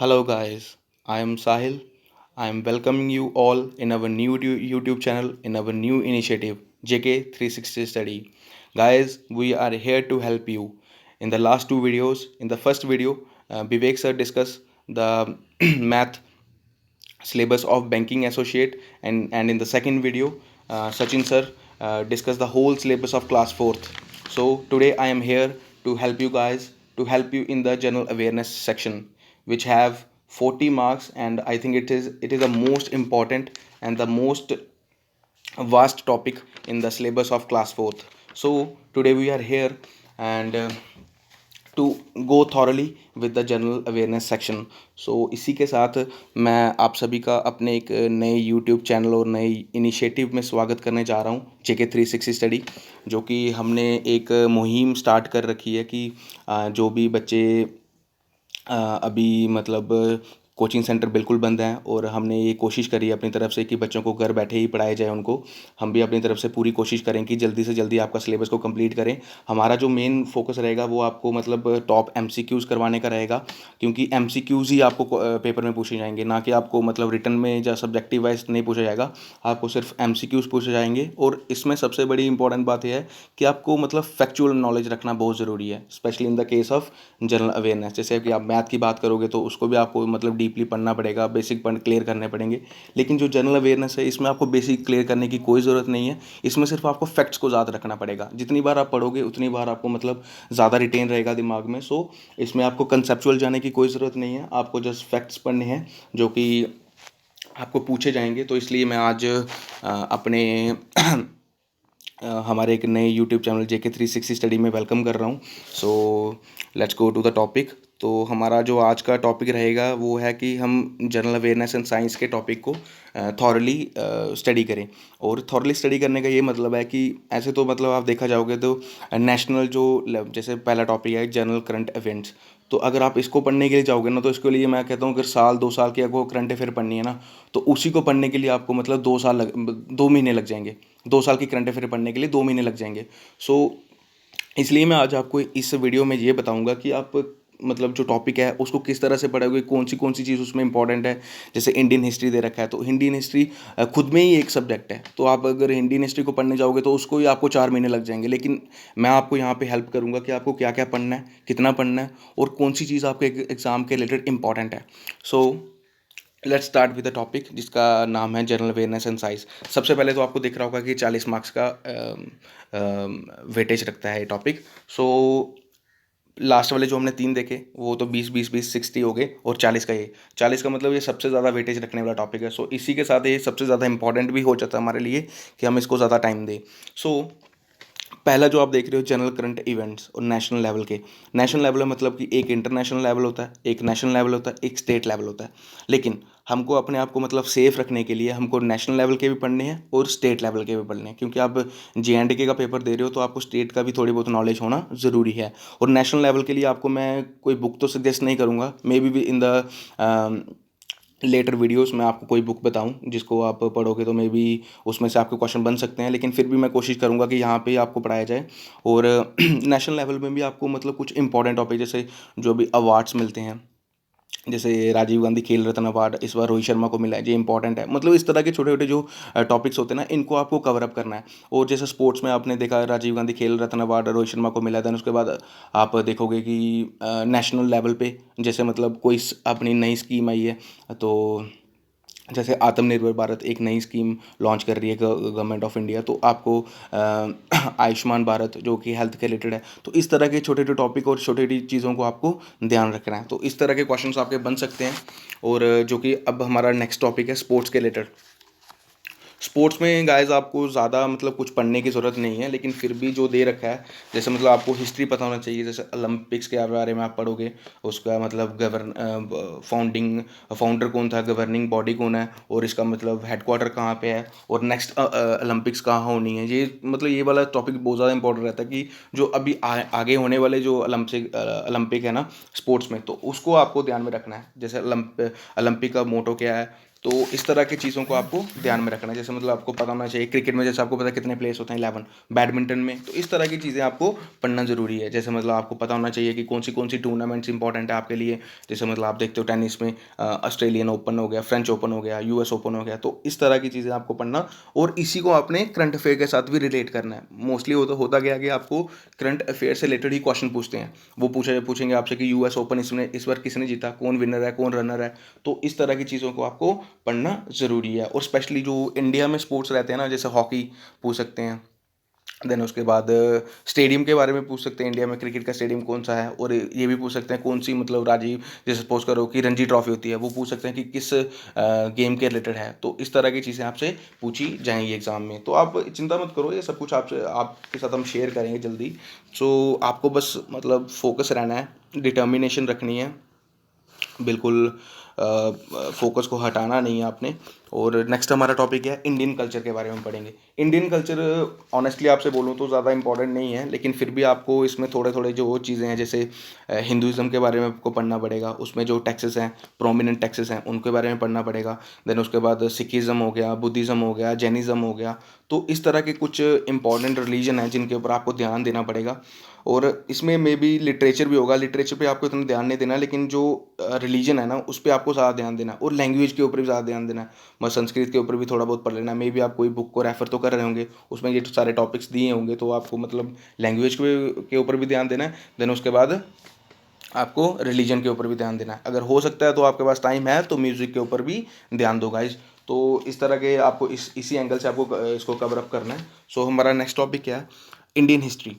Hello, guys. I am Sahil. I am welcoming you all in our new YouTube channel, in our new initiative, JK 360 Study. Guys, we are here to help you. In the last two videos, in the first video, Vivek sir discussed the math syllabus of banking associate, and in the second video, Sachin sir discussed the whole syllabus of class 4th. So today I am here to help you guys, to help you in the general awareness section, which have 40 marks, and I think it is the most important and the most vast topic in the syllabus of class 4th. So today we are here and to go thoroughly with the general awareness section. So इसी के साथ मैं आप सभी का अपने एक नए यूट्यूब चैनल और नए इनिशिएटिव में स्वागत करने जा रहा हूँ, जेके 360 स्टडी, जो कि हमने एक मुहिम स्टार्ट कर रखी है कि जो भी बच्चे अभी मतलब कोचिंग सेंटर बिल्कुल बंद हैं, और हमने ये कोशिश करी है अपनी तरफ से कि बच्चों को घर बैठे ही पढ़ाया जाए उनको. हम भी अपनी तरफ से पूरी कोशिश करें कि जल्दी से जल्दी आपका सिलेबस को कंप्लीट करें. हमारा जो मेन फोकस रहेगा वो आपको मतलब टॉप एमसीक्यूज़ करवाने का रहेगा, क्योंकि एमसीक्यूज़ ही आपको पेपर में पूछे जाएंगे, ना कि आपको मतलब रिटर्न में या सब्जेक्टिव वाइज नहीं पूछा जाएगा. आपको सिर्फ एमसीक्यूज़ पूछे जाएंगे. और इसमें सबसे बड़ी इंपॉर्टेंट बात यह है कि आपको मतलब फैक्चुअल नॉलेज रखना बहुत ज़रूरी है, specially in the case of general awareness. जैसे कि आप मैथ की बात करोगे तो उसको भी आपको मतलब डीपली पढ़ना पड़ेगा, बेसिक पॉइंट क्लियर करने पड़ेंगे. लेकिन जो जनरल अवेयरनेस है, इसमें आपको बेसिक क्लियर करने की कोई ज़रूरत नहीं है. इसमें सिर्फ आपको फैक्ट्स को ज़्यादा रखना पड़ेगा. जितनी बार आप पढ़ोगे उतनी बार आपको मतलब ज़्यादा रिटेन रहेगा दिमाग में. सो इसमें आपको कंसेप्चुअल जाने की कोई ज़रूरत नहीं है, आपको जस्ट फैक्ट्स पढ़ने हैं जो कि आपको पूछे जाएंगे. तो इसलिए मैं आज अपने हमारे एक नए यूट्यूब चैनल जेके 360 स्टडी में वेलकम कर रहा हूँ. So let's go to the topic. तो हमारा जो आज का टॉपिक रहेगा वो है कि हम जनरल अवेयरनेस एंड साइंस के टॉपिक को थॉरली स्टडी करें. और थॉरली स्टडी करने का ये मतलब है कि ऐसे तो मतलब आप देखा जाओगे तो नेशनल जो जैसे पहला टॉपिक है जनरल करंट इवेंट्स, तो अगर आप इसको पढ़ने के लिए जाओगे ना, तो इसके लिए मैं कहता हूँ अगर साल 2 साल की आपको करंट अफेयर पढ़नी है ना, तो उसी को पढ़ने के लिए आपको मतलब 2 महीने लग जाएंगे. 2 साल की करंट अफेयर पढ़ने के लिए 2 महीने लग जाएंगे. सो इसलिए मैं आज आपको इस वीडियो में ये बताऊंगा कि आप मतलब जो टॉपिक है उसको किस तरह से पढ़ोगे, कौन सी चीज़ उसमें इंपॉर्टेंट है. जैसे इंडियन हिस्ट्री दे रखा है, तो इंडियन हिस्ट्री खुद में ही एक सब्जेक्ट है. तो आप अगर इंडियन हिस्ट्री को पढ़ने जाओगे तो उसको ही आपको 4 महीने लग जाएंगे. लेकिन मैं आपको यहाँ पे हेल्प करूँगा कि आपको क्या क्या पढ़ना है, कितना पढ़ना है, और कौन सी चीज़ आपके एग्ज़ाम के रिलेटेड इंपॉर्टेंट है. So let's start with the topic जिसका नाम है जनरल अवेयरनेस एंड साइंस. सबसे पहले तो आपको दिख रहा होगा कि 40 मार्क्स का वेटेज रखता है ये टॉपिक. सो लास्ट वाले जो हमने 3 देखे वो तो 20 20 20 60 हो गए, और 40 का ये 40 का मतलब ये सबसे ज़्यादा वेटेज रखने वाला टॉपिक है. सो इसी के साथ ये सबसे ज़्यादा इंपॉर्टेंट भी हो जाता है हमारे लिए कि हम इसको ज़्यादा टाइम दें. सो पहला जो आप देख रहे हो जनरल करंट इवेंट्स और नेशनल लेवल के. नेशनल लेवल मतलब कि एक इंटरनेशनल लेवल होता है, एक नेशनल लेवल होता है, एक स्टेट लेवल होता है. लेकिन हमको अपने आप को मतलब सेफ रखने के लिए हमको नेशनल लेवल के भी पढ़ने हैं और स्टेट लेवल के भी पढ़ने हैं, क्योंकि आप JNK का पेपर दे रहे हो तो आपको स्टेट का भी थोड़ी बहुत नॉलेज होना ज़रूरी है. और नेशनल लेवल के लिए आपको मैं कोई बुक तो सजेस्ट नहीं करूँगा, maybe in the later videos में आपको कोई बुक बताऊं जिसको आप पढ़ोगे तो मे बी उसमें से आपके क्वेश्चन बन सकते हैं. लेकिन फिर भी मैं कोशिश करूंगा कि यहाँ पे आपको पढ़ाया जाए. और नेशनल लेवल में भी आपको मतलब कुछ इंपॉर्टेंट टॉपिक जैसे जो भी अवार्ड्स मिलते हैं, जैसे राजीव गांधी खेल रत्न अवार्ड इस बार रोहित शर्मा को मिला है, ये इंपॉर्टेंट है. मतलब इस तरह के छोटे छोटे जो टॉपिक्स होते हैं ना, इनको आपको कवर अप करना है. और जैसे स्पोर्ट्स में आपने देखा राजीव गांधी खेल रत्न अवार्ड रोहित शर्मा को मिला, देन उसके बाद आप देखोगे कि नेशनल लेवल पे जैसे मतलब कोई अपनी नई स्कीम आई है, तो जैसे आत्मनिर्भर भारत एक नई स्कीम लॉन्च कर रही है गवर्नमेंट ऑफ इंडिया, तो आपको आयुष्मान भारत जो कि हेल्थ के रिलेटेड है. तो इस तरह के छोटे छोटे टॉपिक और छोटी छोटी चीज़ों को आपको ध्यान रखना है. तो इस तरह के क्वेश्चंस आपके बन सकते हैं. और जो कि अब हमारा नेक्स्ट टॉपिक है स्पोर्ट्स के रिलेटेड. स्पोर्ट्स में गाइस आपको ज़्यादा मतलब कुछ पढ़ने की ज़रूरत नहीं है, लेकिन फिर भी जो दे रखा है, जैसे मतलब आपको हिस्ट्री पता होना चाहिए. जैसे ओलंपिक्स के बारे में आप पढ़ोगे, उसका मतलब फाउंडर कौन था, गवर्निंग बॉडी कौन है, और इसका मतलब हेडक्वार्टर कहाँ पे है, और नेक्स्ट ओलंपिक्स कहाँ होनी है. ये मतलब ये वाला टॉपिक बहुत ज़्यादा इंपॉर्टेंट रहता है कि जो अभी आगे होने वाले जो ओलंपिक है ना स्पोर्ट्स में, तो उसको आपको ध्यान में रखना है. जैसे ओलंपिक का मोटो क्या है, तो इस तरह की चीज़ों को आपको ध्यान में रखना है। जैसे मतलब आपको पता होना चाहिए क्रिकेट में, जैसे आपको पता है कितने प्लेयर्स होते हैं, 11। बैडमिंटन में तो इस तरह की चीज़ें आपको पढ़ना ज़रूरी है। जैसे मतलब आपको पता होना चाहिए कि कौन सी टूर्नामेंट्स इंपॉर्टेंट है आपके लिए। जैसे मतलब आप देखते हो टेनिस में ऑस्ट्रेलियन ओपन हो गया, फ्रेंच ओपन हो गया, यूएस ओपन हो गया, तो इस तरह की चीज़ें आपको पढ़ना, और इसी को आपने करंट अफेयर के साथ भी रिलेट करना है। मोस्टली होता गया कि आपको करंट अफेयर से रिलेटेड ही क्वेश्चन पूछते हैं। वो पूछेंगे आपसे कि यूएस ओपन इस बार किसने जीता, कौन विनर है, कौन रनर है। तो इस तरह की चीज़ों को आपको पढ़ना ज़रूरी है। और स्पेशली जो इंडिया में स्पोर्ट्स रहते हैं ना, जैसे हॉकी पूछ सकते हैं, देन उसके बाद स्टेडियम के बारे में पूछ सकते हैं, इंडिया में क्रिकेट का स्टेडियम कौन सा है। और ये भी पूछ सकते हैं कौन सी मतलब राजीव, जैसे सपोज करो कि रणजी ट्रॉफी होती है, वो पूछ सकते हैं कि किस गेम के रिलेटेड है। तो इस तरह की चीज़ें आपसे पूछी जाएंगी एग्जाम में। तो आप चिंता मत करो, ये सब कुछ आपसे आपके साथ हम शेयर करेंगे जल्दी। सो आपको बस मतलब फोकस रहना है, डिटर्मिनेशन रखनी है, बिल्कुल फोकस को हटाना नहीं है आपने। और नेक्स्ट हमारा टॉपिक है इंडियन कल्चर के बारे में पढ़ेंगे। इंडियन कल्चर ऑनेस्टली आपसे बोलूँ तो ज़्यादा इंपॉर्टेंट नहीं है, लेकिन फिर भी आपको इसमें थोड़े थोड़े जो चीज़ें हैं, जैसे हिंदुज़म के बारे में आपको पढ़ना पड़ेगा, उसमें जो टैक्सेस हैं, प्रोमिनेंट टैक्सेस हैं, उनके बारे में पढ़ना पड़ेगा। देन उसके बाद सिखिज़म हो गया, बुद्धिज़्म हो गया, जैनिज़्म हो गया। तो इस तरह के कुछ इंपॉर्टेंट रिलीजन हैं जिनके ऊपर आपको ध्यान देना पड़ेगा। और इसमें मे बी लिटरेचर भी होगा, लिटरेचर पे आपको इतना ध्यान नहीं देना, लेकिन जो रिलीजन है ना उस पर आपको ज़्यादा ध्यान देना है। और लैंग्वेज के ऊपर भी ज़्यादा ध्यान देना है, मतलब संस्कृत के ऊपर भी थोड़ा बहुत पढ़ लेना। मे बी आप कोई बुक को रेफर तो कर रहे होंगे, उसमें ये सारे टॉपिक्स दिए होंगे, तो आपको मतलब लैंग्वेज के ऊपर भी ध्यान देना है। देन उसके बाद आपको रिलीजन के ऊपर भी ध्यान देना है। अगर हो सकता है तो आपके पास टाइम है तो म्यूज़िक के ऊपर भी ध्यान दो गाइज। तो इस तरह के आपको इसी एंगल से आपको इसको कवर अप करना है। सो हमारा नेक्स्ट टॉपिक क्या है, इंडियन हिस्ट्री।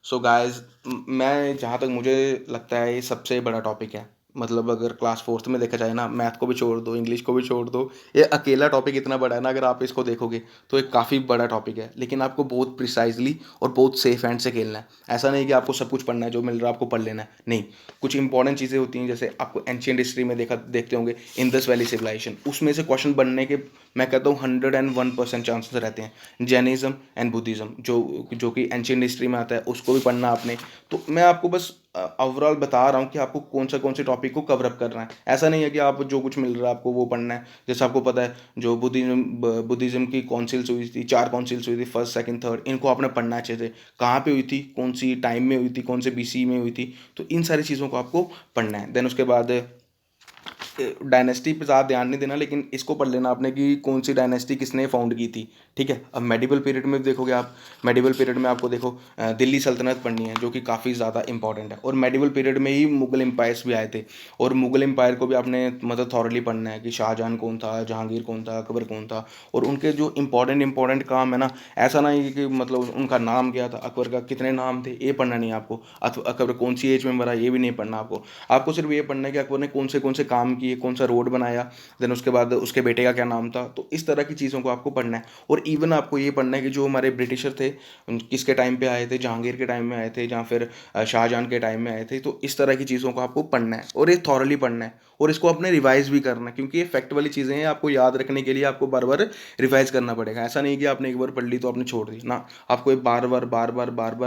सो गाइज, मैं जहाँ तक मुझे लगता है ये सबसे बड़ा टॉपिक है। मतलब अगर क्लास फोर्थ में देखा जाए ना, मैथ को भी छोड़ दो, इंग्लिश को भी छोड़ दो, ये अकेला टॉपिक इतना बड़ा है ना, अगर आप इसको देखोगे तो एक काफ़ी बड़ा टॉपिक है। लेकिन आपको बहुत प्रिसाइजली और बहुत सेफ हैंड से खेलना है। ऐसा नहीं कि आपको सब कुछ पढ़ना है, जो मिल रहा है आपको पढ़ लेना है, नहीं। कुछ इंपॉर्टेंट चीज़ें होती हैं, जैसे आपको एंशियंट हिस्ट्री में देखते होंगे इंडस वैली सिविलाइजेशन, उसमें से क्वेश्चन बनने के मैं कहता हूँ 101% चांसेस रहते हैं। जैनिज्म एंड बुद्धिज़्म जो कि एंशियंट हिस्ट्री में आता है, उसको भी पढ़ना आपने। तो मैं आपको बस ओवरऑल बता रहा हूँ कि आपको कौन से टॉपिक को कवर अप करना है। ऐसा नहीं है कि आप जो कुछ मिल रहा है आपको वो पढ़ना है। जैसे आपको पता है जो बुद्धिज़्म की काउंसिल्स हुई थी, 4 काउंसिल्स हुई थी, फर्स्ट सेकंड थर्ड, इनको आपने पढ़ना अच्छे से। कहाँ पे हुई थी, कौन सी टाइम में हुई थी, कौन से बीसी में हुई थी, तो इन सारी चीज़ों को आपको पढ़ना है। देन उसके बाद डायनेस्टी पे ज़्यादा ध्यान नहीं देना, लेकिन इसको पढ़ लेना आपने कि कौन सी डायनेस्टी किसने फाउंड की थी। ठीक है। अब मेडिवल पीरियड में भी देखोगे आप, मेडिवल पीरियड में आपको देखो दिल्ली सल्तनत पढ़नी है, जो कि काफ़ी ज़्यादा इंपॉर्टेंट है। और मेडिवल पीरियड में ही मुगल एम्पायर्स भी आए थे, और मुगल एम्पायर को भी आपने मतलब थॉरली पढ़ना है कि शाहजहां कौन था, जहांगीर कौन था, अकबर कौन था, और उनके जो इंपॉर्टेंट काम है ना। ऐसा नहीं कि मतलब उनका नाम क्या था, अकबर का कितने नाम थे, ये पढ़ना नहीं है आपको। अकबर कौन सी एज में मरा, ये भी नहीं पढ़ना आपको। आपको सिर्फ ये पढ़ना है कि अकबर ने कौन से काम किए, कौन सा रोड बनाया, देन उसके बाद उसके बेटे का क्या नाम था। तो इस तरह की चीज़ों को आपको पढ़ना है। और इवन आपको ये पढ़ना है कि जो हमारे ब्रिटिशर थे किसके टाइम पे आए थे, जहांगीर के टाइम में आए थे, या फिर शाहजहां के टाइम में आए थे। तो इस तरह की चीज़ों को आपको पढ़ना है, और ये थॉरली पढ़ना है। और इसको अपने रिवाइज भी करना है, क्योंकि ये फैक्ट वाली चीज़ें हैं, आपको याद रखने के लिए आपको बार बार रिवाइज करना पड़ेगा। ऐसा नहीं कि आपने एक बार पढ़ ली तो आपने छोड़ दी ना, आपको ये बार बार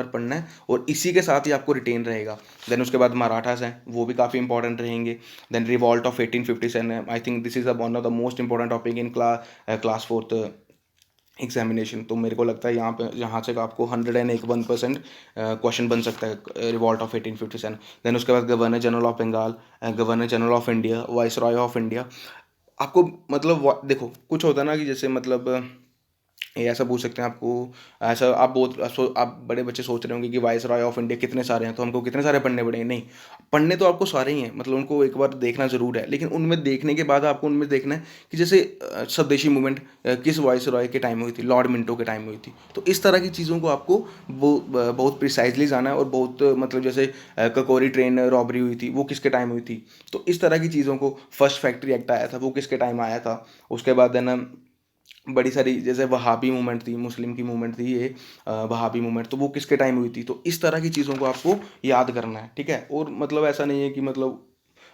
पढ़ना है, और इसी के साथ ही आपको रिटेन रहेगा। देन उसके बाद मराठास हैं, वो भी काफ़ी इंपॉर्टेंट रहेंगे। Then revolt of 1857, I think this is one of the most important topic in class fourth examination. तो मेरे को लगता है यहाँ से आपको 101% क्वेश्चन बन सकता है रिवॉल्ट ऑफ 1857। देन उसके बाद governor general of Bengal, governor general of India, viceroy of India. आपको मतलब देखो कुछ होता है ना कि जैसे मतलब ये ऐसा पूछ सकते हैं आपको। ऐसा आप बड़े बच्चे सोच रहे होंगे कि वाइस रॉय ऑफ इंडिया कितने सारे हैं, तो हमको कितने सारे पढ़ने पड़ेंगे। नहीं, पढ़ने तो आपको सारे ही हैं, मतलब उनको एक बार देखना ज़रूर है, लेकिन उनमें देखने के बाद आपको उनमें देखना है कि जैसे स्वदेशी मूवमेंट किस वाइस रॉय के टाइम में हुई थी, लॉर्ड मिंटो के टाइम में हुई थी। तो इस तरह की चीज़ों को आपको बहुत प्रिसाइजली जाना है। और बहुत मतलब जैसे ककोरी ट्रेन रॉबरी हुई थी, वो किसके टाइम हुई थी। तो इस तरह की चीज़ों को, फर्स्ट फैक्ट्री एक्ट आया था, वो किसके टाइम आया था। उसके बाद है ना बड़ी सारी जैसे वहाबी मूवमेंट थी, मुस्लिम की मूवमेंट थी ये, वहाबी मूवमेंट, तो वो किसके टाइम हुई थी। तो इस तरह की चीज़ों को आपको याद करना है। ठीक है। और मतलब ऐसा नहीं है कि मतलब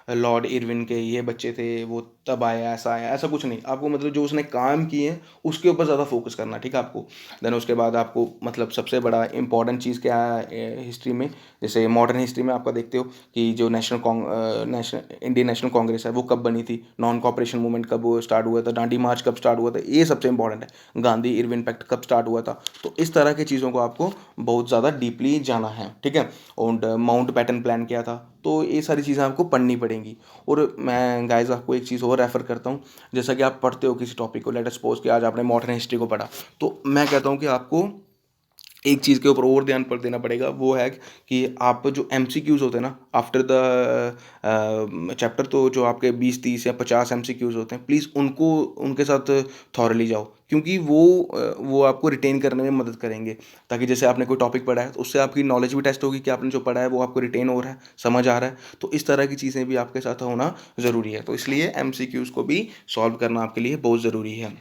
लॉर्ड इरविन के ये बच्चे थे, वो तब आया, ऐसा कुछ नहीं। आपको मतलब जो उसने काम किए हैं उसके ऊपर ज़्यादा फोकस करना, ठीक है आपको। देन उसके बाद आपको मतलब सबसे बड़ा इंपॉर्टेंट चीज़ क्या है हिस्ट्री में, जैसे मॉडर्न हिस्ट्री में आपका देखते हो कि जो नेशनल इंडियन नेशनल कांग्रेस है वो कब बनी थी, नॉन कॉपरेशन मूवमेंट कब स्टार्ट हुआ था, डांडी मार्च कब स्टार्ट हुआ था, ये सबसे इंपॉर्टेंट है। गांधी इरविन पैक्ट कब स्टार्ट हुआ था। तो इस तरह की चीज़ों को आपको बहुत ज़्यादा डीपली जाना है, ठीक है। और माउंट बैटन प्लान क्या था, तो ये सारी चीज़ें आपको पढ़नी पड़ेंगी। और मैं गाइस आपको एक चीज़ और रेफ़र करता हूँ, जैसा कि आप पढ़ते हो किसी टॉपिक को, लेट अस सपोज कि आज आपने मॉडर्न हिस्ट्री को पढ़ा, तो मैं कहता हूँ कि आपको एक चीज़ के ऊपर और ध्यान पर देना पड़ेगा, वो है कि आप जो एमसीक्यूज़ होते हैं ना आफ्टर द चैप्टर, तो जो आपके 20 30 या 50 एमसीक्यूज़ होते हैं, प्लीज़ उनको उनके साथ थॉरली जाओ, क्योंकि वो आपको रिटेन करने में मदद करेंगे। ताकि जैसे आपने कोई टॉपिक पढ़ा है तो उससे आपकी नॉलेज भी टेस्ट होगी कि आपने जो पढ़ा है वो आपको रिटेन हो रहा है, समझ आ रहा है। तो इस तरह की चीज़ें भी आपके साथ होना ज़रूरी है, तो इसलिए एमसीक्यूज़ को भी सॉल्व करना आपके लिए बहुत ज़रूरी है।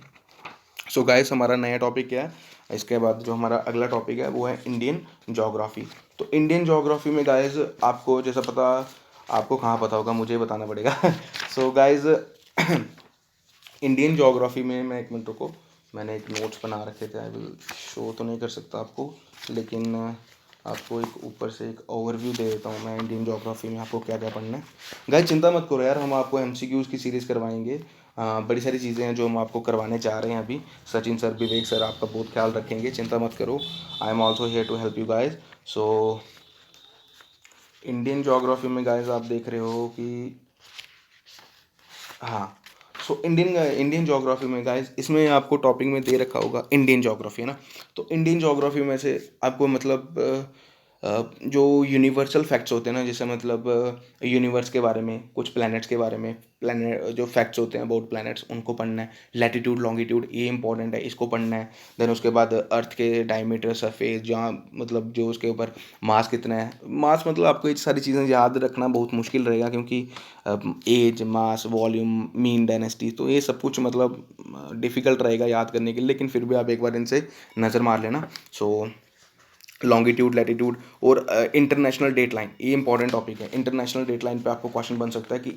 सो गाइस, हमारा नया टॉपिक क्या है, इसके बाद जो हमारा अगला टॉपिक है वो है इंडियन जोग्राफ़ी। तो इंडियन जोग्राफ़ी में गाइस आपको जैसा पता, आपको कहाँ पता होगा, मुझे बताना पड़ेगा। सो गाइस, इंडियन जोग्राफ़ी में मैं एक मिनट रुको, मैंने एक नोट्स बना रखे थे, आई विल शो तो नहीं कर सकता आपको, लेकिन आपको एक ऊपर से एक ओवरव्यू दे देता हूँ मैं इंडियन जोग्राफ़ी में आपको क्या क्या पढ़ना है। गाइस चिंता मत करो यार, हम आपको एमसीक्यूज़ की सीरीज़ करवाएंगे। बड़ी सारी चीज़ें हैं जो हम आपको करवाने जा रहे हैं अभी। सचिन सर, विवेक सर आपका बहुत ख्याल रखेंगे, चिंता मत करो। I am also here to help you guys. So Indian geography में गाइज आप देख रहे हो कि हाँ, सो इंडियन इंडियन जोग्राफ़ी में गाइज इसमें आपको टॉपिक में दे रखा होगा इंडियन जोग्राफ़ी, है ना। तो इंडियन जोग्राफ़ी में से आपको मतलब जो यूनिवर्सल फैक्ट्स होते हैं ना, जैसे मतलब यूनिवर्स के बारे में, कुछ प्लैनेट्स के बारे में, प्लैनेट जो फैक्ट्स होते हैं अबाउट प्लैनेट्स उनको पढ़ना है। लैटिट्यूड लॉन्गिट्यूड ये इंपॉर्टेंट है, इसको पढ़ना है। देन उसके बाद अर्थ के डायमीटर सरफेस, जहाँ मतलब जो उसके ऊपर मास कितना है, मास मतलब आपको ये सारी चीज़ें याद रखना बहुत मुश्किल रहेगा, क्योंकि एज, मास, वॉल्यूम, मीन, डायनेस्टी, तो ये सब कुछ मतलब डिफ़िकल्ट रहेगा याद करने के लिए, लेकिन फिर भी आप एक बार इनसे नज़र मार लेना। सो लॉन्गिट्यूड, लैटिट्यूड और इंटरनेशनल डेट लाइन, ये इंपॉर्टेंट टॉपिक है। इंटरनेशनल डेट लाइन पे आपको क्वेश्चन बन सकता है कि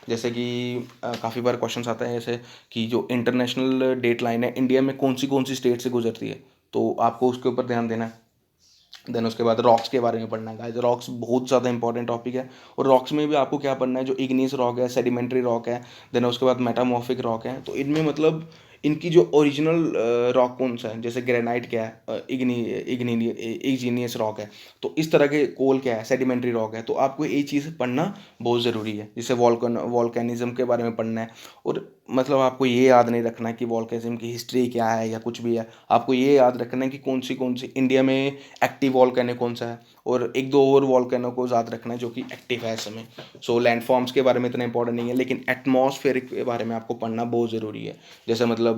जैसे कि काफ़ी बार क्वेश्चन आता है ऐसे कि जो इंटरनेशनल डेट लाइन है इंडिया में कौन सी स्टेट से गुजरती है, तो आपको उसके ऊपर ध्यान देना है। देन उसके बाद रॉक्स के बारे में पढ़ना है गाइस, रॉक्स बहुत ज़्यादा इंपॉर्टेंट टॉपिक है। और रॉक्स में भी आपको क्या पढ़ना है, जो इग्नियस रॉक है, सेडिमेंट्री रॉक है, देन उसके बाद मेटामॉर्फिक रॉक है। तो इनमें मतलब इनकी जो ओरिजिनल रॉक कौन सा है, जैसे ग्रेनाइट क्या है, इग्नीनियस रॉक है। तो इस तरह के कोल क्या है, सेडिमेंट्री रॉक है। तो आपको ये चीज़ पढ़ना बहुत ज़रूरी है, जैसे वॉल्केनिज्म के बारे में पढ़ना है। और मतलब आपको ये याद नहीं रखना है कि वॉल्केनिज्म की हिस्ट्री क्या है या कुछ भी है, आपको ये याद रखना है कि कौन सी इंडिया में एक्टिव वॉल्केनो कौन सा है, और एक दो और वॉल्केनो को याद रखना है जो कि एक्टिव है इस समय। सो लैंडफॉर्म्स के बारे में इतना इंपॉर्टेंट नहीं है, लेकिन एटमॉस्फेरिक के बारे में आपको पढ़ना बहुत ज़रूरी है। जैसे मतलब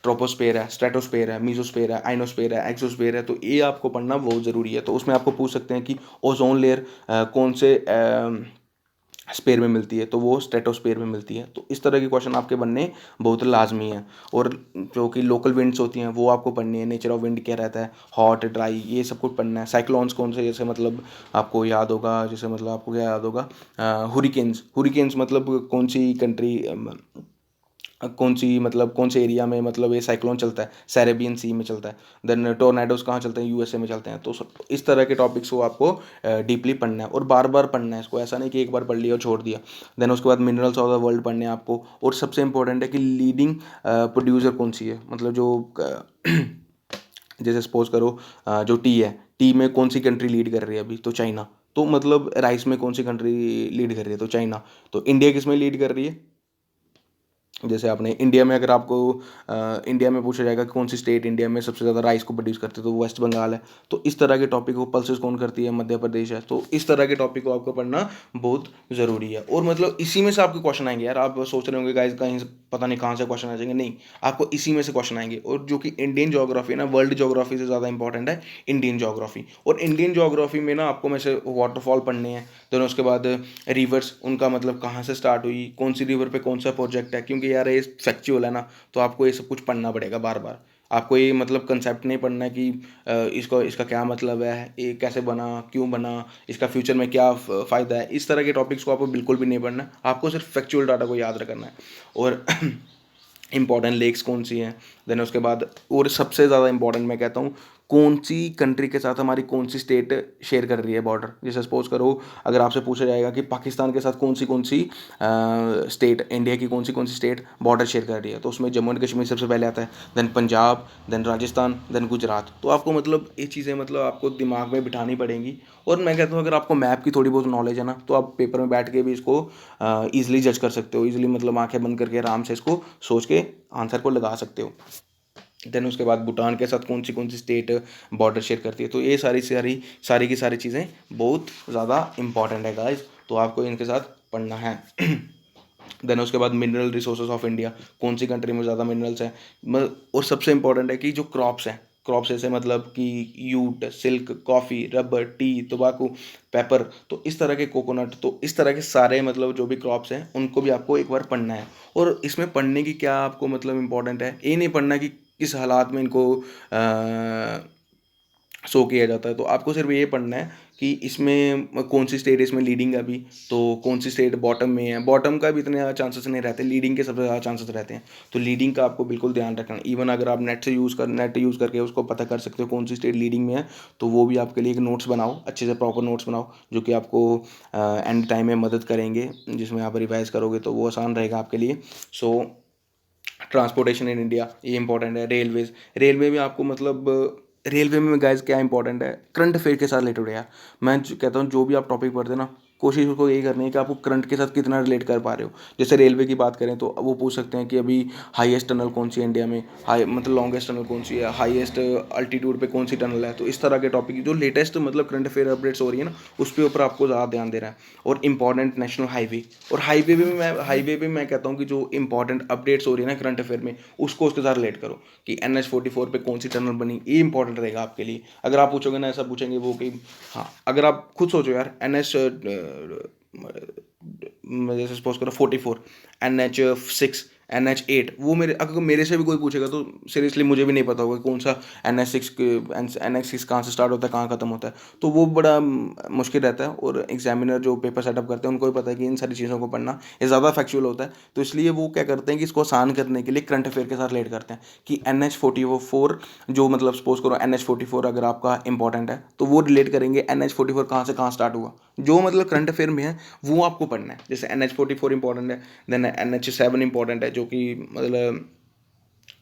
ट्रोपोस्फेयर है, स्ट्रेटोस्फेयर है, मीजोस्फेयर है, आइनोस्फेयर है, एक्सोस्फेयर है, तो ये आपको पढ़ना बहुत ज़रूरी है। तो उसमें आपको पूछ सकते हैं कि ओजोन लेयर कौन से स्पेयर में मिलती है, तो वो स्ट्रेटोस्फेयर में मिलती है। तो इस तरह के क्वेश्चन आपके बनने बहुत लाजमी है। और जो कि लोकल विंड्स होती हैं वो आपको पढ़नी है, नेचर ऑफ विंड क्या रहता है, हॉट, ड्राई, ये सब कुछ पढ़ना है। साइक्लोन्स कौन से, जैसे मतलब आपको याद होगा, जैसे मतलब आपको क्या याद होगा, हुरिकेन्स, हुरिकेन्स मतलब कौन सी कंट्री, कौन सी मतलब कौन से एरिया में मतलब ये साइक्लोन चलता है, सैरेबियन सी में चलता है। देन टोर्नाडोज कहाँ चलते हैं, यूएसए में चलते हैं। तो इस तरह के टॉपिक्स को आपको डीपली पढ़ना है और बार बार पढ़ना है इसको, ऐसा नहीं कि एक बार पढ़ लिया और छोड़ दिया। देन उसके बाद मिनरल्स ऑफ द वर्ल्ड पढ़ने हैं आपको। और सबसे इंपॉर्टेंट है कि लीडिंग प्रोड्यूसर कौन सी है, मतलब जो जैसे सपोज करो जो टी है, टी में कौन सी कंट्री लीड कर रही है अभी, तो चाइना। तो मतलब राइस में कौन सी कंट्री लीड कर रही है, तो चाइना। तो इंडिया किस में लीड कर रही है, जैसे आपने इंडिया में अगर आपको इंडिया में पूछा जाएगा कि कौन सी स्टेट इंडिया में सबसे ज़्यादा राइस को प्रोड्यूस करती है, तो वो वेस्ट बंगाल है। तो इस तरह के टॉपिक को, पल्सेस कौन करती है, मध्य प्रदेश है। तो इस तरह के टॉपिक को आपको पढ़ना बहुत ज़रूरी है। और मतलब इसी में से आपके क्वेश्चन आएंगे यार, आप सोच रहे होंगे गाइस कहीं पता नहीं कहाँ से क्वेश्चन आ जाएंगे, नहीं, आपको इसी में से क्वेश्चन आएंगे। और जो कि इंडियन जोग्राफी है ना, वर्ल्ड जोग्राफी से ज़्यादा इंपॉर्टेंट है इंडियन जोग्राफी। और इंडियन जोग्राफी में ना आपको में से वाटरफॉल पढ़ने हैं, देन उसके बाद रिवर्स, उनका मतलब कहाँ से स्टार्ट हुई, कौन सी रिवर पे कौन सा प्रोजेक्ट है, क्योंकि यार ये फैक्चुअल है ना, तो आपको ये सब कुछ पढ़ना पड़ेगा बार बार। आपको ये मतलब कंसेप्ट नहीं पढ़ना है कि इसका क्या मतलब है, ये कैसे बना, क्यों बना, इसका फ्यूचर में क्या फ़ायदा है, इस तरह के टॉपिक्स को आपको बिल्कुल भी नहीं पढ़ना है। आपको सिर्फ फैक्चुअल डाटा को याद रखना है और इंपॉर्टेंट लेक्स कौन सी हैं, देन उसके बाद और सबसे ज़्यादा इंपॉर्टेंट मैं कहता हूँ कौन सी कंट्री के साथ हमारी कौन सी स्टेट शेयर कर रही है बॉर्डर। जैसे सपोज करो अगर आपसे पूछा जाएगा कि पाकिस्तान के साथ कौन सी स्टेट, इंडिया की कौन सी स्टेट बॉर्डर शेयर कर रही है, तो उसमें जम्मू एंड कश्मीर सबसे पहले आता है, then Punjab, then Rajasthan, then Gujarat. तो आपको मतलब ये चीज़ें मतलब आपको दिमाग में बिठानी पड़ेंगी। और मैं कहता हूँ अगर आपको मैप की थोड़ी बहुत नॉलेज है ना, तो आप पेपर में बैठ के भी इसको ईजिली जज कर सकते हो, ईजिली मतलब आंखें बंद करके आराम से इसको सोच के आंसर को लगा सकते हो। देन उसके बाद भूटान के साथ कौन सी स्टेट बॉर्डर शेयर करती है। तो ये सारी की सारी चीज़ें बहुत ज़्यादा इंपॉर्टेंट है गाइस, तो आपको इनके साथ पढ़ना है। देन उसके बाद मिनरल रिसोर्सेज ऑफ इंडिया, कौन सी कंट्री में ज़्यादा मिनरल्स हैं। और सबसे इंपॉर्टेंट है कि जो क्रॉप्स हैं, क्रॉप्स जैसे मतलब कि यूट, सिल्क, कॉफ़ी, रबर, टी, तंबाकू, पेपर, तो इस तरह के कोकोनट, तो इस तरह के सारे मतलब जो भी क्रॉप्स हैं उनको भी आपको एक बार पढ़ना है। और इसमें पढ़ने की क्या आपको मतलब इंपॉर्टेंट है, ये नहीं पढ़ना कि किस हालात में इनको शो किया जाता है। तो आपको सिर्फ ये पढ़ना है कि इसमें कौन सी स्टेट इसमें लीडिंग है अभी, तो कौन सी स्टेट बॉटम में है। बॉटम का भी इतने ज़्यादा चांसेस नहीं रहते, लीडिंग के सबसे ज़्यादा चांसेस रहते हैं। तो लीडिंग का आपको बिल्कुल ध्यान रखना है। इवन अगर आप नेट यूज़ करके उसको पता कर सकते हो कौन सी स्टेट लीडिंग में है, तो वो भी आपके लिए एक नोट्स बनाओ, अच्छे से प्रॉपर नोट्स बनाओ, जो कि आपको एंड टाइम में मदद करेंगे, जिसमें आप रिवाइज करोगे तो वो आसान रहेगा आपके लिए। सो ट्रांसपोर्टेशन इन इंडिया, ये इंपॉर्टेंट है। रेलवेज, रेलवे में आपको मतलब रेलवे में गाइज क्या इंपॉर्टेंट है, करंट अफेयर के साथ रिलेटेड है यार। मैं कहता हूँ जो भी आप टॉपिक पढ़ते हैं ना, कोशिश उसको यही करनी है कि आपको करंट के साथ कितना रिलेट कर पा रहे हो। जैसे रेलवे की बात करें तो वो पूछ सकते हैं कि अभी हाईएस्ट टनल कौन सी है इंडिया में, हाई मतलब लॉन्गेस्ट टनल कौन सी है, हाईएस्ट अल्टीट्यूड पे कौन सी टनल है। तो इस तरह के टॉपिक जो लेटेस्ट मतलब करंट अफेयर अपडेट्स हो रही है ना, उस पर ऊपर आपको ज़्यादा ध्यान देना है। और इंपॉर्टेंट नेशनल हाईवे, और हाईवे भी मैं कहता हूँ कि जो इंपॉर्टेंट अपडेट्स हो रही है ना करंट अफेयर में, उसको उसके साथ रिलेट करो कि NH 44 पे कौन सी टनल बनी, ये इंपॉर्टेंट रहेगा आपके लिए। अगर आप पूछोगे ना, ऐसा पूछेंगे वो कि हाँ, अगर आप खुद सोचो यार, NH जैसे सपोज करो 44, NH 6, NH 8, वो मेरे अगर मेरे से भी कोई पूछेगा तो सीरियसली मुझे भी नहीं पता होगा कौन सा NH 6 कहाँ से स्टार्ट होता है, कहाँ ख़त्म होता है। तो वो बड़ा मुश्किल रहता है, और एग्जामिनर जो पेपर सेटअप करते हैं उनको भी पता है कि इन सारी चीज़ों को पढ़ना ये ज़्यादा फैक्चुअल होता है। तो इसलिए वो क्या करते हैं कि इसको आसान करने के लिए करंट अफेयर के साथ रिलेट करते हैं कि NH 44 जो मतलब सपोज करो NH 44 अगर आपका इंपॉर्टेंट है तो वो रिलेट करेंगे NH 44 कहाँ से कहाँ स्टार्ट हुआ, जो मतलब करंट अफेयर में है वो आपको पढ़ना है। जैसे NH 44 इंपॉर्टेंट है, देन NH 7 इंपॉर्टेंट है, जो कि मतलब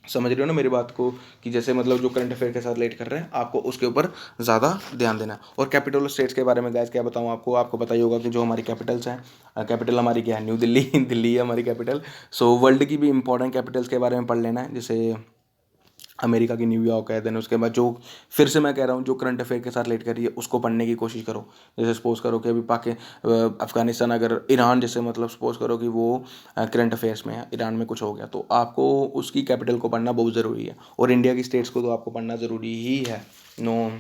समझ रहे हो ना मेरी बात को, कि जैसे मतलब जो करंट अफेयर के साथ रिलेट कर रहे हैं आपको उसके ऊपर ज़्यादा ध्यान देना है। और कैपिटल स्टेट्स के बारे में गाइस क्या बताऊँ आपको, आपको पता ही होगा कि जो हमारी कैपिटल्स हैं, कैपिटल हमारी क्या है, न्यू दिल्ली दिल्ली है हमारी कैपिटल। सो वर्ल्ड की भी इंपॉर्टेंट कैपिटल्स के बारे में पढ़ लेना है, जैसे अमेरिका की न्यूयॉर्क है। देन उसके बाद जो फिर से मैं कह रहा हूँ जो करंट अफेयर के साथ रिलेट कर रही है उसको पढ़ने की कोशिश करो। जैसे सपोज करो कि अभी अफगानिस्तान, अगर ईरान जैसे मतलब सपोज करो कि वो करंट अफेयर्स में है, ईरान में कुछ हो गया, तो आपको उसकी कैपिटल को पढ़ना बहुत ज़रूरी है। और इंडिया की स्टेट्स को तो आपको पढ़ना ज़रूरी ही है, नो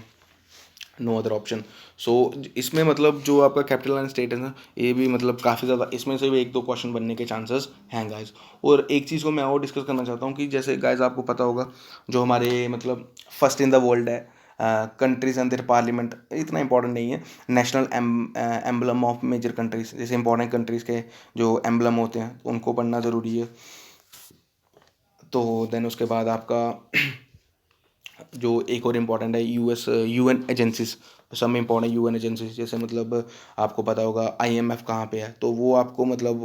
नो अदर ऑप्शन। सो इसमें मतलब जो आपका कैपिटल एंड स्टेट है ना, ये भी मतलब काफ़ी ज़्यादा इसमें से भी एक दो क्वेश्चन बनने के चांसेस हैं गाइज। और एक चीज़ को मैं और डिस्कस करना चाहता हूँ कि जैसे गाइज आपको पता होगा जो हमारे मतलब फर्स्ट इन द वर्ल्ड है कंट्रीज एंड देयर पार्लियामेंट, इतना इंपॉर्टेंट नहीं है। National emblem of major countries, जैसे इंपॉर्टेंट कंट्रीज़ के जो एम्बलम होते हैं उनको पढ़ना ज़रूरी है। तो देन उसके बाद आपका जो एक और इम्पॉर्टेंट है UN एजेंसीज, सब इम्पॉर्टेंट UN एजेंसीज, जैसे मतलब आपको पता होगा IMF कहाँ पे है, तो वो आपको मतलब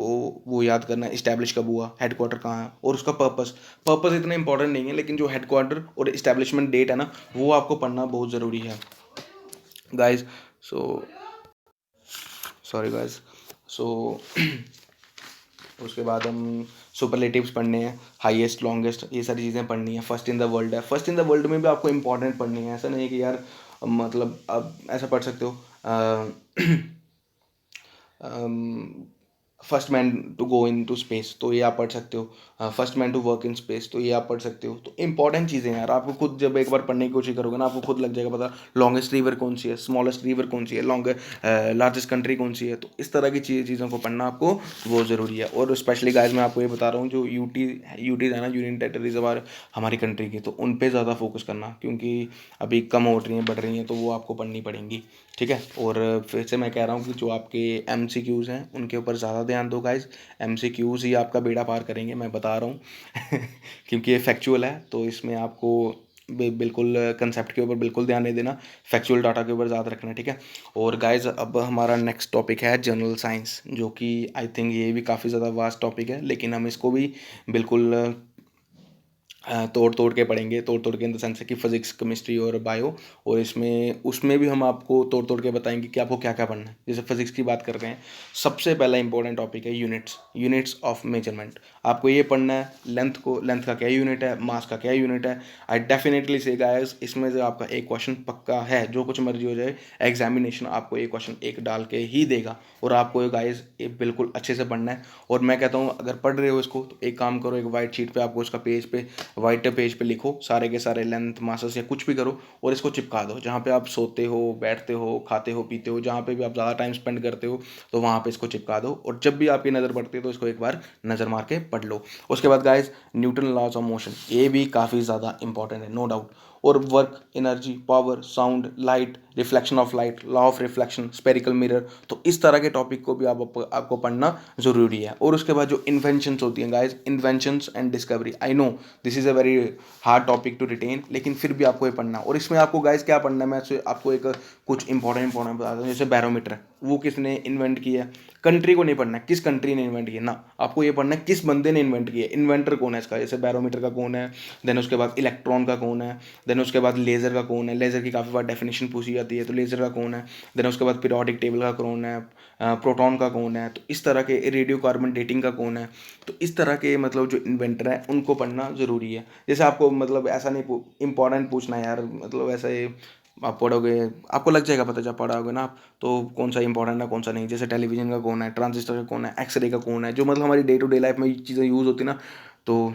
वो याद करना है, इस्टेब्लिश कब हुआ, हेडक्वार्टर कहाँ है, और उसका पर्पस इतना इंपॉर्टेंट नहीं है, लेकिन जो हेडक्वार्टर और इस्टेब्लिशमेंट डेट है ना, वो आपको पढ़ना बहुत ज़रूरी है guys. So sorry guys. So उसके बाद हम सुपरलेटिव्स पढ़ने हैं, हाईएस्ट, लॉन्गेस्ट, ये सारी चीज़ें पढ़नी है। फर्स्ट इन द वर्ल्ड है, फर्स्ट इन द वर्ल्ड में भी आपको इंपॉर्टेंट पढ़नी है, ऐसा नहीं है कि यार मतलब आप ऐसा पढ़ सकते हो first man to go into space, तो ये आप पढ़ सकते हो। First man to work in space, तो ये आप पढ़ सकते हो। तो इंपॉर्टेंट चीज़ें हैं यार, आपको खुद जब एक बार पढ़ने की कोशिश करोगे ना, आपको खुद लग जाएगा पता लॉन्गेस्ट रिवर कौन सी है, स्मॉलेस्ट रिवर कौन सी है, लार्जेस्ट कंट्री कौन सी है। तो इस तरह की चीज़ों को पढ़ना आपको वो ज़रूरी है। और स्पेशली गाइस मैं आपको ये बता रहा हूँ, जो यूटीज़ है ना, यूनियन टेरिटरीज हमारी कंट्री की, तो उन पर ज़्यादा फोकस करना, क्योंकि अभी कम हो रही हैं, बढ़ रही हैं, तो वो आपको पढ़नी पड़ेंगी। ठीक है। और फिर से मैं कह रहा हूँ कि जो आपके MCQs हैं उनके ऊपर ज़्यादा ध्यान दो गाइज। MCQs ही आपका बेड़ा पार करेंगे, मैं बता रहा हूँ क्योंकि ये फैक्चुअल है, तो इसमें आपको बिल्कुल कंसेप्ट के ऊपर बिल्कुल ध्यान नहीं देना, फैक्चुअल डाटा के ऊपर ज़्यादा रखना। ठीक है। और गाइज अब हमारा नेक्स्ट टॉपिक है जनरल साइंस, जो कि आई थिंक ये भी काफ़ी ज़्यादा वास्ट टॉपिक है, लेकिन हम इसको भी बिल्कुल तोड़ तोड़ के पढ़ेंगे। तोड़ तोड़ के इन द सेंस कि फिजिक्स, केमिस्ट्री और बायो। और इसमें उसमें भी हम आपको तोड़ तोड़ के बताएंगे कि आपको क्या क्या पढ़ना है। जैसे फिजिक्स की बात कर रहे हैं, सबसे पहला इंपॉर्टेंट टॉपिक है यूनिट्स ऑफ मेजरमेंट। आपको ये पढ़ना है लेंथ का क्या यूनिट है, मास का क्या यूनिट है। आई डेफिनेटली से गाइस, इसमें से आपका एक क्वेश्चन पक्का है, जो कुछ मर्जी हो जाए, एग्जामिनेशन आपको एक क्वेश्चन एक डाल के ही देगा। और आपको गाइस ये बिल्कुल अच्छे से पढ़ना है। और मैं कहता हूँ अगर पढ़ रहे हो इसको, तो एक काम करो, एक वाइट शीट पे आपको उसका वाइट पेज पे लिखो सारे के सारे लेंथ, मासस या कुछ भी करो, और इसको चिपका दो जहाँ पे आप सोते हो, बैठते हो, खाते हो, पीते हो, जहाँ पे भी आप ज़्यादा टाइम स्पेंड करते हो, तो वहाँ पे इसको चिपका दो। और जब भी आपकी नज़र पड़ती है तो इसको एक बार नज़र मार के पढ़ लो। उसके बाद guys, Newton laws of motion, ये भी काफ़ी ज़्यादा इंपॉर्टेंट है, नो डाउट। और work, energy, power, sound, light, reflection of light, law of reflection, spherical mirror, तो इस तरह के टॉपिक को भी आपको पढ़ना ज़रूरी है। और उसके बाद जो इन्वेंशंस होती हैं guys, inventions and discovery, I know this is a very hard topic to retain, लेकिन फिर भी आपको ये पढ़ना। और इसमें आपको गाइस क्या पढ़ना है, मैं आपको एक कुछ इंपॉर्टेंट बताता हूँ। जैसे बैरोमीटर, वो किसने इन्वेंट किया है, कंट्री को नहीं पढ़ना है किस कंट्री ने इन्वेंट किया ना, आपको ये पढ़ना है किस बंदे ने इन्वेंट किया, इन्वेंटर कौन है इसका। जैसे बैरोमीटर का कौन है, देन उसके बाद इलेक्ट्रॉन का कौन है, देन उसके बाद लेज़र का कौन है, लेज़र की काफ़ी बार डेफिनेशन पूछी जाती है, तो लेज़र का कौन है, देन उसके बाद पीरियोडिक टेबल का कौन है, प्रोटॉन का कौन है, तो इस तरह के रेडियो कार्बन डेटिंग का कौन है। तो इस तरह के मतलब जो इन्वेंटर हैं उनको पढ़ना ज़रूरी है। जैसे आपको मतलब ऐसा नहीं इंपॉर्टेंट पूछना है यार, मतलब ऐसे आप पढ़ोगे, आपको लग जाएगा पता जब पढ़ोगे ना आप, तो कौन सा इंपॉर्टेंट है कौन सा नहीं। जैसे टेलीविजन का कौन है, ट्रांजिस्टर का कौन है, एक्सरे का कौन है, जो मतलब हमारी डे टू डे लाइफ में ये चीज़ें यूज़ होती है ना, तो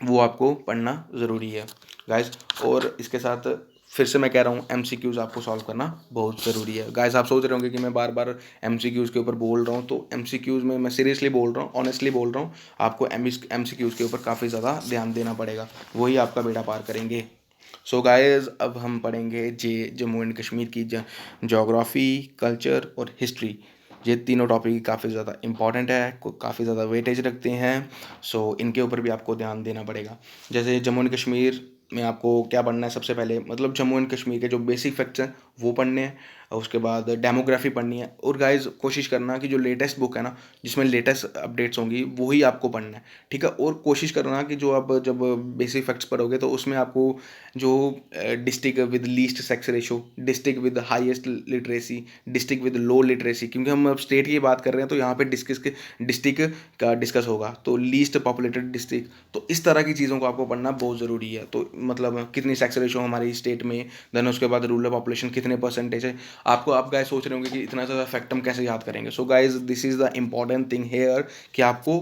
वो आपको पढ़ना ज़रूरी है गाइस। और इसके साथ फिर से मैं कह रहा हूँ, MCQs आपको सॉल्व करना बहुत ज़रूरी है गाइस। आप सोच रहे होंगे कि मैं बार बार MCQs के ऊपर बोल रहा हूँ, तो MCQs में मैं सीरियसली बोल रहा हूँ, ऑनेस्टली बोल रहा हूँ, आपको MCQs के ऊपर काफ़ी ज़्यादा ध्यान देना पड़ेगा, वही आपका बेड़ा पार करेंगे। सो गाइस, अब हम पढ़ेंगे जम्मू एंड कश्मीर की जोग्राफ़ी, कल्चर और हिस्ट्री। ये तीनों टॉपिक काफ़ी ज़्यादा इंपॉर्टेंट है, काफ़ी ज़्यादा वेटेज रखते हैं। सो इनके ऊपर भी आपको ध्यान देना पड़ेगा। जैसे जम्मू एंड कश्मीर में आपको क्या पढ़ना है, सबसे पहले मतलब जम्मू एंड कश्मीर के जो बेसिक फैक्ट्स हैं वो पढ़ने हैं, और उसके बाद डेमोग्राफी पढ़नी है। और गाइस कोशिश करना कि जो लेटेस्ट बुक है ना, जिसमें लेटेस्ट अपडेट्स होंगी, वही आपको पढ़ना है। ठीक है। और कोशिश करना कि जो आप जब बेसिक फैक्ट्स पढ़ोगे, तो उसमें आपको जो district with least sex ratio, district with highest literacy, district with low literacy, क्योंकि हम अब स्टेट की बात कर रहे हैं, तो यहाँ पे डिस्ट्रिक्ट का डिस्कस होगा, तो लीस्ट पॉपुलेटेड डिस्ट्रिक्ट, तो इस तरह की चीज़ों को आपको पढ़ना बहुत ज़रूरी है। तो मतलब कितनी सेक्स रेशो हमारी स्टेट में, देन उसके बाद रूरल पॉपुलेशन कितने परसेंटेज है। आपको आप गाइस सोच रहे होंगे कि इतना ज़्यादा फैक्ट हम कैसे याद करेंगे। So guys, this is the important thing here, कि आपको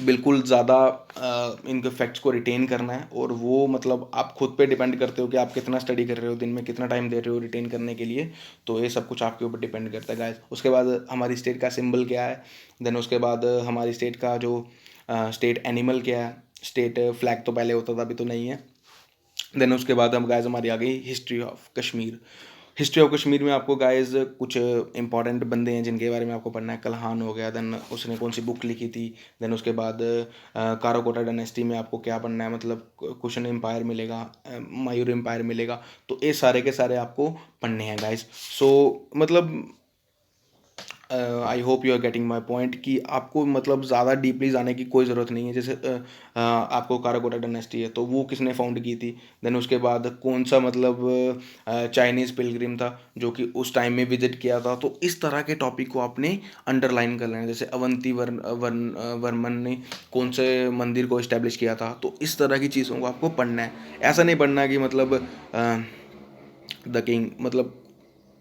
बिल्कुल ज़्यादा इनके फैक्ट्स को रिटेन करना है। और वो मतलब आप खुद पे डिपेंड करते हो कि आप कितना स्टडी कर रहे हो, दिन में कितना टाइम दे रहे हो रिटेन करने के लिए। तो ये सब कुछ आपके ऊपर डिपेंड करता है गाइस। उसके बाद हमारी स्टेट का सिंबल क्या है, देन उसके बाद हमारी स्टेट का जो स्टेट एनिमल क्या है। स्टेट फ्लैग तो पहले होता था, अभी तो नहीं है। देन उसके बाद हम गाइस हमारी आ गई history of Kashmir. History of Kashmir में आपको गाइस कुछ इंपॉर्टेंट बंदे हैं जिनके बारे में आपको पढ़ना है। कल्हान हो गया, देन उसने कौन सी बुक लिखी थी, देन उसके बाद काराकोटा डायनेस्टी में आपको क्या पढ़ना है, मतलब कुशन एम्पायर मिलेगा, मयूर एम्पायर मिलेगा। तो ये सारे के सारे आपको पढ़ने हैं गाइस। सो मतलब I hope you are getting my point, कि आपको मतलब ज़्यादा डीपली जाने की कोई ज़रूरत नहीं है। जैसे आपको काराकोटा डायनेस्टी है, तो वो किसने फाउंड की थी, देन उसके बाद कौन सा मतलब चाइनीज़ पिलग्रिम था जो कि उस टाइम में विजिट किया था। तो इस तरह के टॉपिक को आपने अंडरलाइन कर लेना है। जैसे अवंती वर्मन ने कौन से मंदिर को इस्टेब्लिश किया था। तो इस तरह की चीज़ों को आपको पढ़ना है। ऐसा नहीं पढ़ना कि मतलब द किंग, मतलब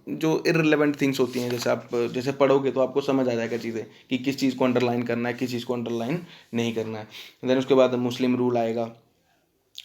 जो इररिलेवेंट थिंग्स होती हैं, जैसे आप जैसे पढ़ोगे तो आपको समझ आ जाएगा चीज़ें कि किस चीज़ को अंडरलाइन करना है, किस चीज़ को अंडरलाइन नहीं करना है। देन उसके बाद मुस्लिम रूल आएगा,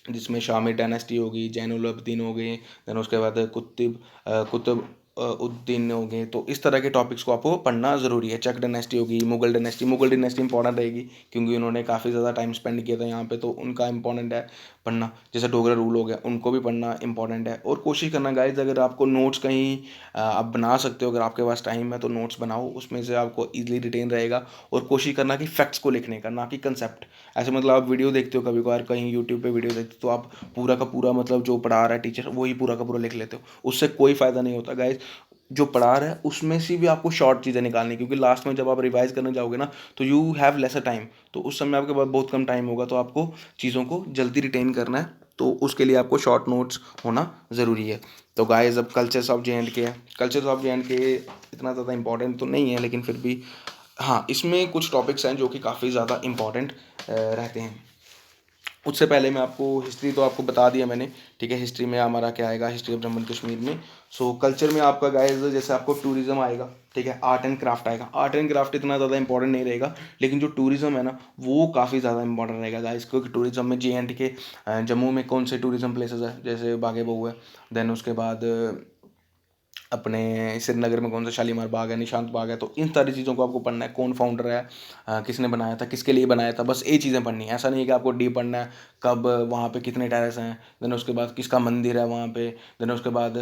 जिसमें शामी डायनेस्टी होगी, जैनुल अब्दीन हो गए, देन उसके बाद कुतुब उद्दीन हो गए। तो इस तरह के टॉपिक्स को आपको पढ़ना ज़रूरी है। चक डायनेस्टी होगी, मुगल डायनेस्टी इंपॉर्टेंट रहेगी क्योंकि उन्होंने काफ़ी ज़्यादा टाइम स्पेंड किया था यहाँ पे, तो उनका इंपॉर्टेंट है पढ़ना। जैसे डोगरा रूल हो गया, उनको भी पढ़ना इंपॉर्टेंट है। और कोशिश करना गाइज, अगर आपको नोट्स कहीं आप बना सकते हो, अगर आपके पास टाइम है तो नोट्स बनाओ, उसमें से आपको ईजिली रिटेन रहेगा। और कोशिश करना कि फैक्ट्स को लिखने का, ना कि कंसेप्ट। ऐसे मतलब आप वीडियो देखते हो कभी कभार, कहीं यूट्यूब पे वीडियो देखते हो तो आप पूरा का पूरा मतलब जो पढ़ा रहा है टीचर वही पूरा का पूरा लिख लेते हो, उससे कोई फ़ायदा नहीं होता गाइज। जो पढ़ा रहा है उसमें से भी आपको शॉर्ट चीज़ें निकालनी, क्योंकि लास्ट में जब आप रिवाइज करने जाओगे ना तो यू हैव लेसर टाइम, तो उस समय आपके पास बहुत कम टाइम होगा, तो आपको चीज़ों को जल्दी रिटेन करना है, तो उसके लिए आपको शॉर्ट नोट्स होना ज़रूरी है। तो गाइज अब कल्चर्स ऑफ जे है। कल्चर्स ऑफ जे इतना ज़्यादा इंपॉर्टेंट तो नहीं है, लेकिन फिर भी हाँ, इसमें कुछ टॉपिक्स हैं जो कि काफ़ी ज़्यादा इंपॉर्टेंट रहते हैं। उससे पहले मैं आपको हिस्ट्री तो आपको बता दिया मैंने, ठीक है। हिस्ट्री में हमारा क्या आएगा, history of Jammu and Kashmir में। सो कल्चर में आपका गाइस जैसे आपको टूरिज्म आएगा, ठीक है। आर्ट एंड क्राफ्ट आएगा। आर्ट एंड क्राफ्ट इतना ज़्यादा इंपॉर्टेंट नहीं रहेगा, लेकिन जो टूरिज्म है ना वो काफ़ी ज़्यादा इंपॉर्टेंट रहेगा गाइस, क्योंकि टूरिज्म में जे जम्मू में कौन से टूरिज्म प्लेसेस है, जैसे बागे बहु है। देन उसके बाद अपने श्रीनगर में कौन सा शालीमार बाग है, निशांत बाग है। तो इन सारी चीज़ों को आपको पढ़ना है, कौन फाउंडर है, किसने बनाया था, किसके लिए बनाया था, बस ये चीज़ें पढ़नी है। ऐसा नहीं है कि आपको डीप पढ़ना है, कब वहाँ पे कितने टेरेस हैं, देन उसके बाद किसका मंदिर है वहाँ पे, देन उसके बाद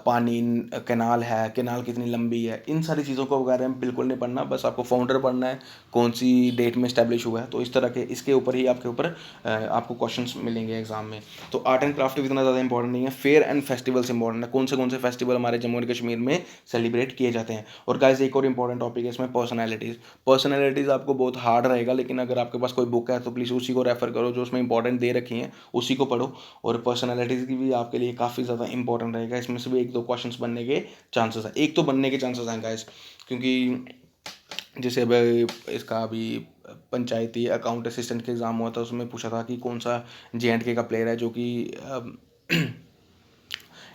पानी कैनाल है, कैनाल कितनी लंबी है, इन सारी चीज़ों को बारे में बिल्कुल नहीं पढ़ना। बस आपको फाउंडर पढ़ना है, कौन सी डेट में इस्टेब्लिश हुआ है। तो इस तरह के इसके ऊपर ही आपके ऊपर आपको क्वेश्चंस मिलेंगे एग्जाम में। तो आर्ट एंड क्राफ्ट भी इतना ज़्यादा इंपॉर्टेंट नहीं है। फेयर एंड फेस्टिवल्स इंपॉर्टेंट है, कौन से फेस्टिवल हमारे जम्मू एंड कश्मीर में सेलिब्रेट किए जाते हैं। और गाइस एक और इंपॉर्टेंट टॉपिक है इसमें, पर्सनैलिटीज़ आपको बहुत हार्ड रहेगा, लेकिन अगर आपके पास कोई बुक है तो प्लीज़ उसी को रेफर करो, जो उसमें इंपॉर्टेंट दे रखी हैं उसी को पढ़ो। और पर्सनैलिटीज़ की भी आपके लिए काफ़ी ज़्यादा इंपॉर्टेंट रहेगा, इसमें से भी एक दो क्वेश्चंस बनने के चांसेस है, एक तो बनने के चांसेस हैं गाइस। क्योंकि जैसे अब इसका अभी पंचायती अकाउंट असिस्टेंट का एग्ज़ाम हुआ था, उसमें पूछा था कि कौन सा जे का प्लेयर है जो कि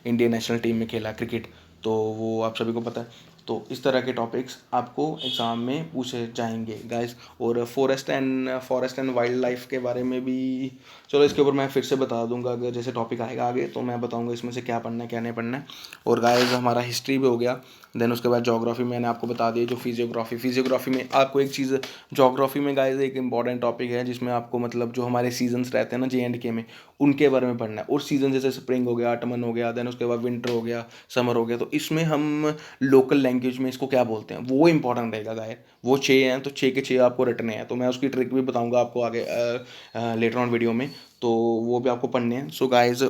इंडियन नेशनल टीम में खेला क्रिकेट, तो वो आप सभी को पता है। तो इस तरह के टॉपिक्स आपको एग्ज़ाम में पूछे जाएंगे गाइस। और फॉरेस्ट एंड वाइल्ड लाइफ के बारे में भी, चलो इसके ऊपर मैं फिर से बता दूंगा, अगर जैसे टॉपिक आएगा आगे तो मैं बताऊंगा इसमें से क्या पढ़ना है क्या नहीं पढ़ना है। और गाइस हमारा हिस्ट्री भी हो गया। देन उसके बाद ज्योग्राफी मैंने आपको बता दिया, जो फिजियोग्राफी में आपको एक चीज़, ज्योग्राफी में गाइस एक इंपॉर्टेंट टॉपिक है जिसमें आपको मतलब जो हमारे सीजन्स रहते हैं ना जे में, उनके बारे में पढ़ना है। और सीजन जैसे स्प्रिंग हो गया, ऑटमन हो गया, देन उसके बाद विंटर हो गया, समर हो गया, तो इसमें हम लोकल लैंग्वेज में इसको क्या बोलते हैं वो इंपॉर्टेंट रहेगा गाइस। वो 6 हैं तो 6 के 6 आपको रटने हैं, तो मैं उसकी ट्रिक भी बताऊंगा आपको आगे लेटर ऑन वीडियो में, तो वो भी आपको पढ़ने हैं। सो गाइस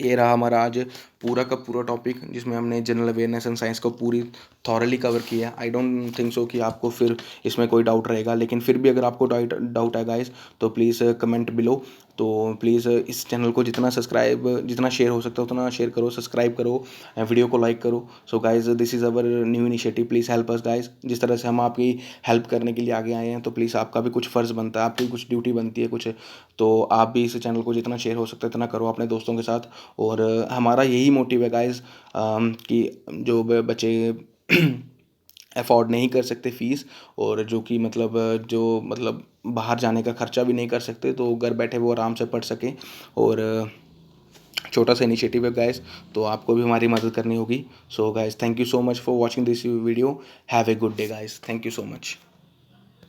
ये रहा हमारा आज पूरा का पूरा टॉपिक, जिसमें हमने जनरल अवेयरनेस एंड साइंस को पूरी थॉरली कवर किया। आई डोंट थिंक सो कि आपको फिर इसमें कोई डाउट रहेगा, लेकिन फिर भी अगर आपको डाउट है गाइस तो प्लीज़ कमेंट बिलो। तो प्लीज़ इस चैनल को जितना शेयर हो सकता है उतना शेयर करो, सब्सक्राइब करो, वीडियो को लाइक करो। So guys this is our new initiative, please help us guys. जिस तरह से हम आपकी हेल्प करने के लिए आगे आए हैं, तो प्लीज़ आपका भी कुछ फ़र्ज़ बनता है, आपकी कुछ ड्यूटी बनती है कुछ, तो आप भी इस चैनल को जितना शेयर हो सकता है इतना करो अपने दोस्तों के साथ। और हमारा यही मोटिव है गाइस कि जो बच्चे अफोर्ड नहीं कर सकते फ़ीस, और जो मतलब बाहर जाने का ख़र्चा भी नहीं कर सकते, तो घर बैठे वो आराम से पढ़ सकें। और छोटा सा इनिशिएटिव है गाइस, तो आपको भी हमारी मदद करनी होगी। So guys thank you so much for watching this video. Have a good day guys, thank you so much.